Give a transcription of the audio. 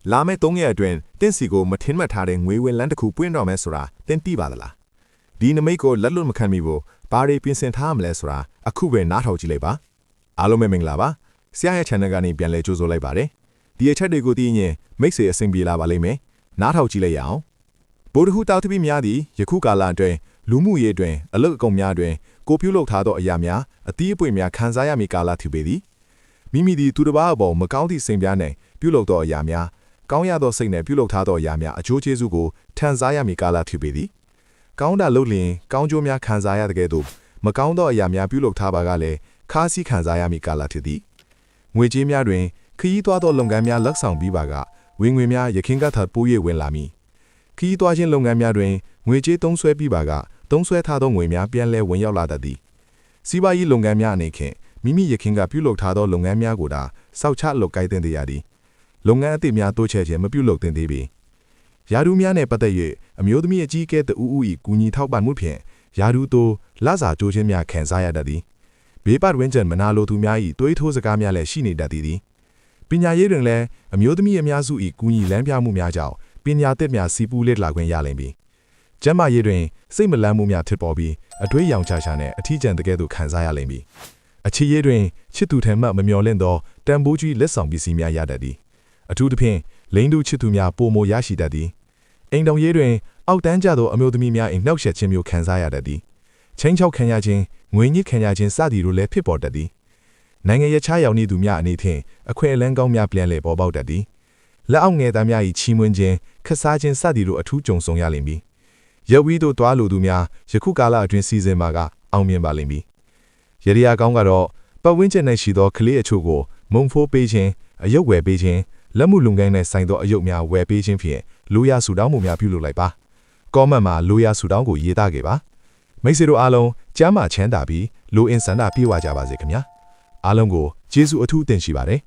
လာမယ့်3ရက်အတွင်းတင့်စီကိုမထင်းမှတ်ထားတဲ့ငွေဝင်လန်းတစ်ခုပွင့်တော့မယ်ဆိုတာသင်သိပါသလားဒီနမိတ်ကိုလက်လွတ်မခံမိဖို့ဘာတွေပြင်ဆင်ထားမလဲဆိုတာအခုပဲနားထောင်ကြည့်လိုက်ပါအားလုံးပဲမင်္ဂလာပါဆရာရဲ့ channel ကနေပြန်လဲကြိုဆိုလိုက်ပါတယ်ဒီအချက်တွေကိုသိရင်မိတ်ဆွေအဆင်ပြေလာပါလိမ့်မယ်နားထောင်ကြည့်လိုက်ရအောင်ဗိုလ်တခုတောက်တပိများသည်ယခုကာလအတွင်းလူမှုရေးတွင်အလုတ်အကုံများတွင်ကိုပြုလုပ်ထားသောအရာများအသီးအပွင့်များခံစားရမည့်ကာလဖြစ်ပေသည်မိမိသည်သူတစ်ပါးအပေါ်မကောင်းသည့်စိတ်ပြားနှင့်ပြုလုပ်သောအရာများကောင်းရသောစိတ်နှင့်ပြုလုပ်ထားသောအရာများအကျိုးကျေးဇူးကိုထမ်းစားရမည့်ကာလဖြစ်ပေသည်ကောင်းတာလုပ်လျင်ကောင်းကျိုးများခံစားရတဲ့ကဲ့သို့မကောင်းသောအရာများပြုလုပ်ထားပါကလည်းခါးစည်းခံစားရမည့်ကာလဖြစ်သည်ငွေကြေးများတွင်ခရီးသွားသောလုပ်ငန်းများလက်ဆောင်ပြီးပါကဝင်ငွေများယခင်ကထပ်ပိုး၍ဝင်လာမည်ခရီးသွားခြင်းလုပ်ငန်းများတွင်ငွေကြေးသုံးစွဲပြီးပါကသုံးစွဲထားသောငွေများပြန်လည်ဝင်ရောက်လာတတ်သည်စီးပွားရေးလုပ်ငန်းများအနေဖြင့်မိမိယခင်ကပြုလုပ်ထားသောလုပ်ငန်းများကိုသာစောက်ချလုပ်ကိုင်သင့်သည်လုပ်ငန်းအသစ်များတိုးချဲ့ခြင်းမပြုလုပ်သင့်သေးပေယာဒူးများနှင့်ပတ်သက်၍အမျိုးသမီးအကြီးအကဲတဦးဦး၏ကူညီထောက်ပံ့မှုဖြင့်ယာဒူးသို့လစာတိုးခြင်းများခံစားရတတ်သည်ဘေးပတ်ဝန်းကျင်မနာလိုသူများ၏တွေးထိုးစကားများလည်းရှိနေတတ်သည်ပညာရေးတွင်လည်းအမျိုးသမီးအများစု၏ကူညီလမ်းပြမှုများကြောင့်ပညာသစ်များစီပူးလေ့လာခွင့်ရလိမ့်မည်ကျန်းမာရေးတွင်စိတ်မလန်းမှုများဖြစ်ပေါ်ပြီးအတွေးရောင်ချနှင့်အထီးကျန်တကဲ့သို့ခံစားရလိမ့်မည်အခြေရေးတွင်ချစ်သူထံမှမမျှော်လင့်သောတန်ဖိုးကြီးလက်ဆောင်ပစ္စည်းများရတတ်သည်အထူးသဖြင့်လိင်တူချစ်သူများပိုမိုရရှိတတ်သည်အိမ်တော်ရေးတွင်အောက်တန်းကျသောအမျိုးသမီးများ၏နှောက်ယှက်ခြင်းမျိုးခံစားရတတ်သည်ချင်းချောက်ခံရခြင်းငွေညစ်ခံရခြင်းစသည်တို့လည်းဖြစ်ပေါ်တတ်သည်နိုင်ငံရေးချားရောက်နေသူများအနေဖြင့်အခွင့်အလမ်းကောင်းများပြန်လည်ပေါ်ပေါက်တတ်သည်လက်အောက်ငယ်သားများ၏ချီးမွမ်းခြင်းခစားခြင်းစသည်တို့အထူးကြုံဆုံရလိမ့်မည်ရဝီတို့တွားလိုသူများယခုကာလအတွင်းစီစဉ်မှာကအောင်မြင်ပါလိမ့်မည်ရရကောင်းကတော့ပတ်ဝန်းကျင်၌ရှိသောကလေးအချို့ကိုမုံဖိုးပေးခြင်းအယုတ်ဝယ်ပေးခြင်းလက်မှုလုံကိုင်းနဲ့ဆိုင်သောအယုတ်များဝယ်ပေးခြင်းဖြင့်လူရဆူတောင်းမှုများပြုလုပ်လိုက်ပါကောမန့်မှာလူရဆူတောင်းကိုရေးသားခဲ့ပါမိတ်ဆွေတို့အားလုံးကျမ်းမာချမ်းသာပြီးလူအင်ဆန္ဒပြေဝကြပါစေခင်ဗျာအားလုံးကိုကျေးဇူးအထူးတင်ရှိပါတယ်